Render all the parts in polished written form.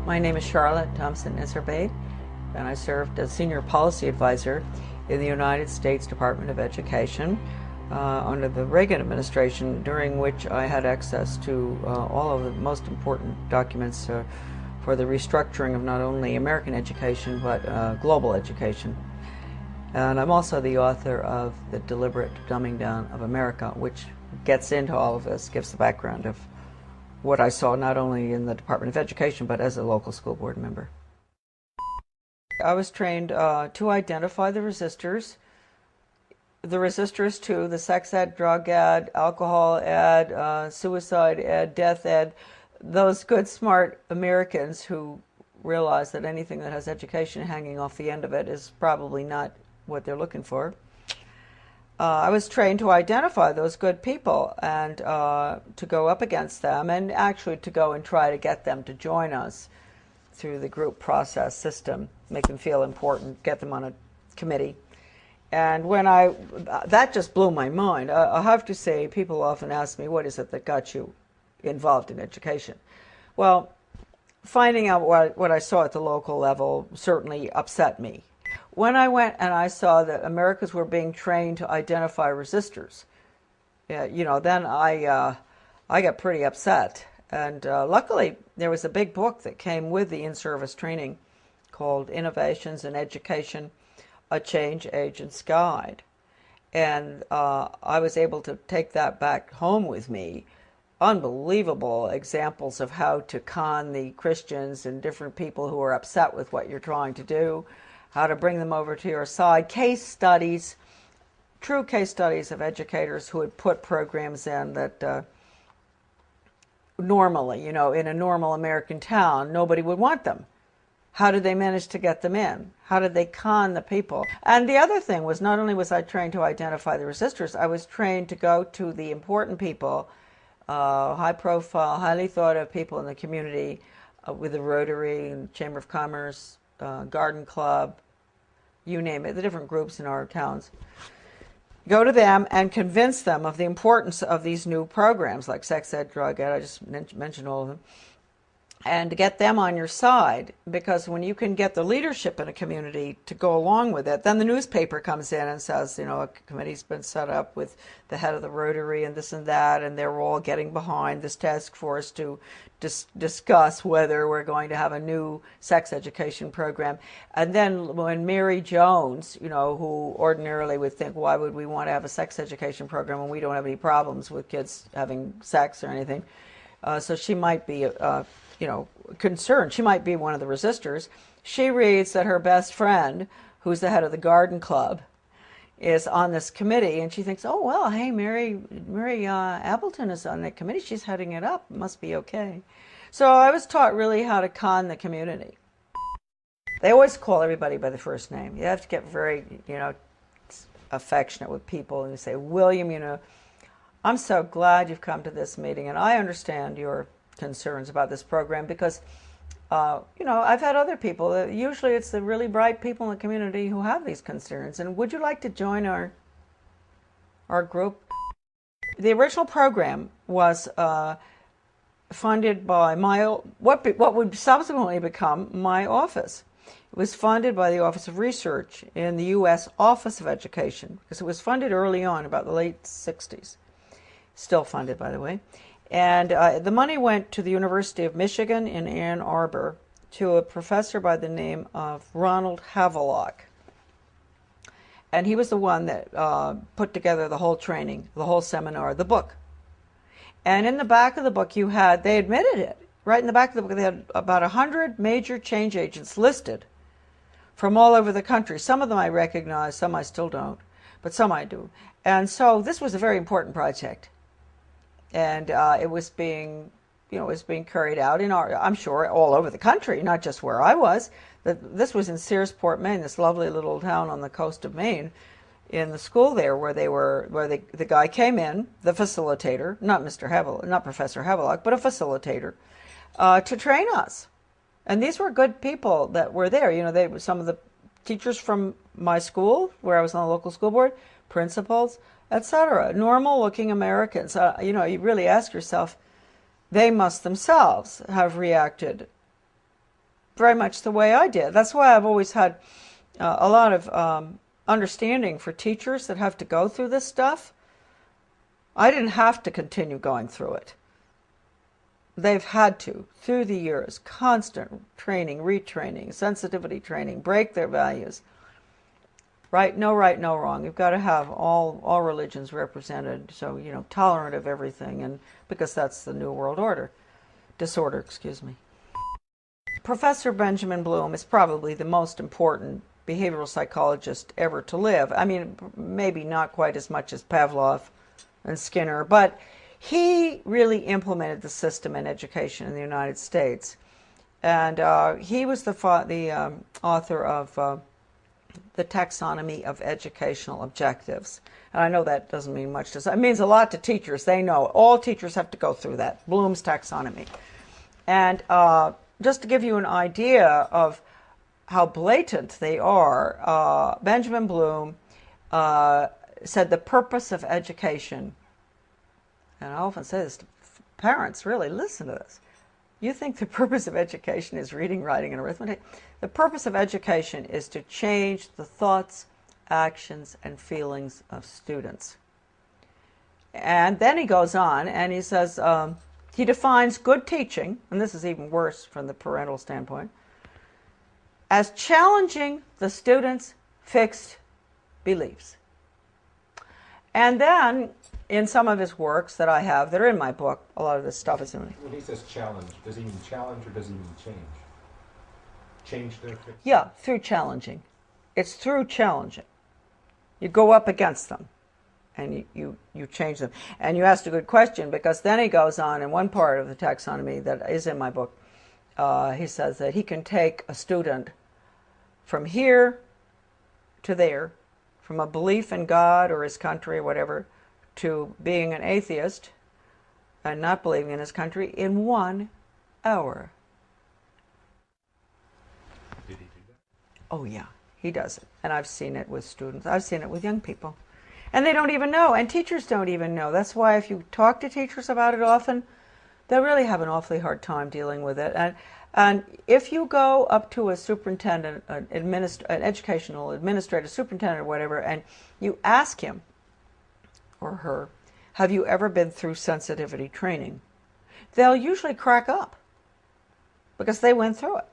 My name is Charlotte Thompson Iserbyt, and I served as Senior Policy Advisor in the United States Department of Education under the Reagan administration, during which I had access to all of the most important documents for the restructuring of not only American education but global education. And I'm also the author of The Deliberate Dumbing Down of America, which gets into all of this, gives the background of what I saw not only in the Department of Education but as a local school board member. I was trained to identify the resistors to the sex ed, drug ed, alcohol ed, suicide ed, death ed, those good smart Americans who realize that anything that has education hanging off the end of it is probably not what they're looking for. I was trained to identify those good people and to go up against them, and actually to go and try to get them to join us through the group process system, make them feel important, get them on a committee. And that just blew my mind. I have to say, people often ask me, what is it that got you involved in education? Well, finding out what I saw at the local level certainly upset me. When I went and I saw that Americans were being trained to identify resistors, then I got pretty upset. And luckily, there was a big book that came with the in-service training called Innovations in Education, A Change Agent's Guide. And I was able to take that back home with me. Unbelievable examples of how to con the Christians and different people who are upset with what you're trying to do, how to bring them over to your side, case studies, true case studies of educators who had put programs in that normally, in a normal American town, nobody would want them. How did they manage to get them in? How did they con the people? And the other thing was, not only was I trained to identify the resistors, I was trained to go to the important people, high profile, highly thought of people in the community, with the Rotary and Chamber of Commerce, Garden Club, you name it, the different groups in our towns. Go to them and convince them of the importance of these new programs like sex ed, drug ed, I just mentioned all of them, and to get them on your side, because when you can get the leadership in a community to go along with it, then the newspaper comes in and says, a committee's been set up with the head of the Rotary and this and that, and they're all getting behind this task force to discuss whether we're going to have a new sex education program. And then when Mary Jones, who ordinarily would think, why would we want to have a sex education program when we don't have any problems with kids having sex or anything? So she might be concerned. She might be one of the resistors. She reads that her best friend, who's the head of the Garden Club, is on this committee, and she thinks, oh, well, hey, Mary Appleton is on that committee. She's heading it up. It must be okay. So I was taught really how to con the community. They always call everybody by the first name. You have to get very, affectionate with people, and you say, William, I'm so glad you've come to this meeting, and I understand your concerns about this program because, I've had other people, usually it's the really bright people in the community who have these concerns, and would you like to join our group? The original program was funded by what would subsequently become my office. It was funded by the Office of Research in the U.S. Office of Education, because it was funded early on, about the late 60s. Still funded, by the way. And the money went to the University of Michigan in Ann Arbor to a professor by the name of Ronald Havelock. And he was the one that put together the whole training, the whole seminar, the book. And in the back of the book they admitted it. Right in the back of the book, they had about 100 major change agents listed from all over the country. Some of them I recognize, some I still don't, but some I do. And so this was a very important project. And it was being carried out I'm sure, all over the country, not just where I was. This was in Searsport, Maine, this lovely little town on the coast of Maine, in the school there where the guy came in, the facilitator, not Professor Havelock, but a facilitator, to train us. And these were good people that were there. They were some of the teachers from my school, where I was on the local school board, principals, etc. Normal-looking Americans. You really ask yourself, they must themselves have reacted very much the way I did. That's why I've always had a lot of understanding for teachers that have to go through this stuff. I didn't have to continue going through it. They've had to, through the years, constant training, retraining, sensitivity training, break their values. Right, no wrong. You've got to have all religions represented, so, tolerant of everything, and because that's the New World disorder, excuse me. Professor Benjamin Bloom is probably the most important behavioral psychologist ever to live. I mean, maybe not quite as much as Pavlov and Skinner, but he really implemented the system in education in the United States. And he was the author of the Taxonomy of Educational Objectives. And I know that doesn't mean much to us. It means a lot to teachers. They know. All teachers have to go through that, Bloom's taxonomy. And just to give you an idea of how blatant they are, Benjamin Bloom said the purpose of education, and I often say this to parents, really, listen to this. You think the purpose of education is reading, writing, and arithmetic? The purpose of education is to change the thoughts, actions, and feelings of students. And then he goes on and he says, he defines good teaching, and this is even worse from the parental standpoint, as challenging the student's fixed beliefs. And then, in some of his works that I have, that are in my book, a lot of this stuff is in it. When he says challenge, does he mean challenge or does he mean change? Change their fixed? Yeah, through challenging. It's through challenging. You go up against them and you change them. And you asked a good question, because then he goes on in one part of the taxonomy that is in my book. He says that he can take a student from here to there, from a belief in God or his country or whatever, to being an atheist and not believing in his country in 1 hour. Did he do that? Oh yeah, he does it. And I've seen it with students. I've seen it with young people. And they don't even know, and teachers don't even know. That's why if you talk to teachers about it often, they really have an awfully hard time dealing with it. And if you go up to a superintendent, an educational administrator, superintendent or whatever, and you ask him or her, have you ever been through sensitivity training? They'll usually crack up because they went through it.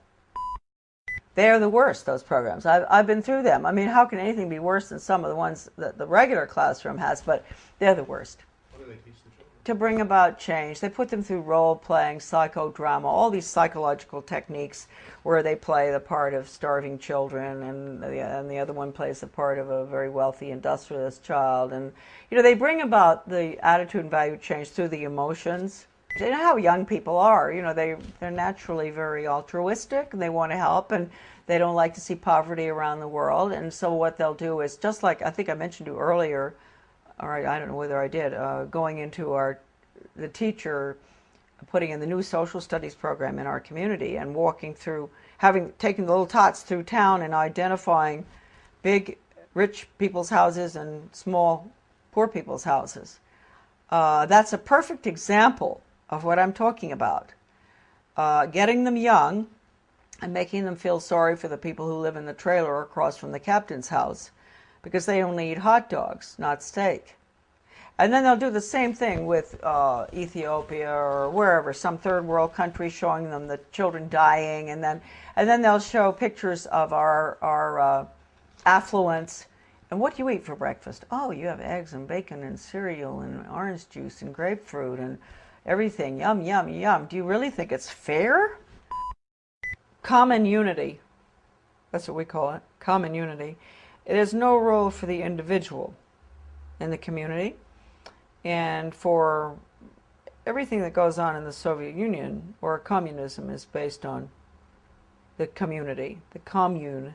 They're the worst, those programs. I've been through them. I mean, how can anything be worse than some of the ones that the regular classroom has? But they're the worst. What do they teach the children? To bring about change. They put them through role-playing, psychodrama, all these psychological techniques where they play the part of starving children, and the other one plays the part of a very wealthy industrialist child. And, they bring about the attitude and value change through the emotions. You know how young people are. They're naturally very altruistic, and they want to help, and they don't like to see poverty around the world. And so what they'll do is, just like I think I mentioned to you earlier, all right, I don't know whether I did, going into the teacher putting in the new social studies program in our community and walking through, taking the little tots through town and identifying big rich people's houses and small poor people's houses. That's a perfect example of what I'm talking about. Getting them young and making them feel sorry for the people who live in the trailer across from the captain's house, because they only eat hot dogs, not steak. And then they'll do the same thing with Ethiopia or wherever, some third world country, showing them the children dying, and then they'll show pictures of our affluence. And what do you eat for breakfast? Oh, you have eggs and bacon and cereal and orange juice and grapefruit and everything. Yum, yum, yum. Do you really think it's fair? Common unity. That's what we call it, common unity. It is no role for the individual in the community. And for everything that goes on in the Soviet Union, or communism, is based on the community, the commune.